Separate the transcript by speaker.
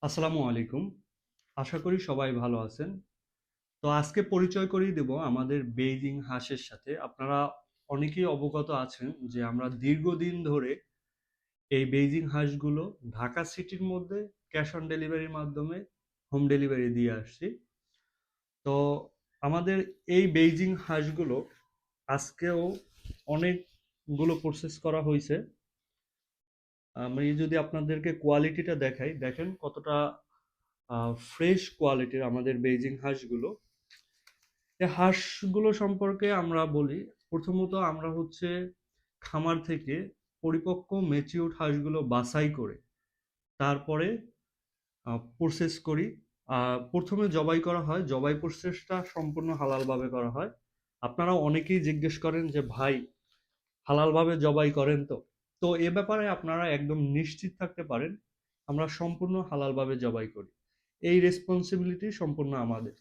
Speaker 1: আসসালামু আলাইকুম। আশা করি সবাই ভালো আছেন। তো আজকে পরিচয় করিয়ে দেব আমাদের বেইজিং হাঁসের সাথে। আপনারা অনেকেই অবগত আছেন যে আমরা দীর্ঘদিন ধরে এই বেইজিং হাঁসগুলো ঢাকা সিটির মধ্যে ক্যাশ অন ডেলিভারির মাধ্যমে হোম ডেলিভারি দিয়ে আসছি। তো আমাদের এই বেইজিং হাঁসগুলো আজকেও অনেকগুলো প্রসেস করা হয়েছে। আমি যদি আপনাদেরকে কোয়ালিটিটা দেখাই, দেখেন কতটা ফ্রেশ কোয়ালিটির আমাদের বেইজিং হাঁসগুলো। এই হাঁসগুলো সম্পর্কে আমরা বলি, প্রথমত আমরা হচ্ছে খামার থেকে পরিপক্ক ম্যাচিউরড হাঁসগুলো বাছাই করে তারপরে প্রসেস করি। প্রথমে জবাই করা হয়, জবাই প্রসেসটা সম্পূর্ণ হালালভাবে করা হয়। আপনারা অনেকেই জিজ্ঞেস করেন যে ভাই, হালালভাবে জবাই করেন তো? তো এ ব্যাপারে আপনারা একদম নিশ্চিত থাকতে পারেন, আমরা সম্পূর্ণ হালালভাবে জবাই করি। এই রেসপন্সিবিলিটি সম্পূর্ণ আমাদের।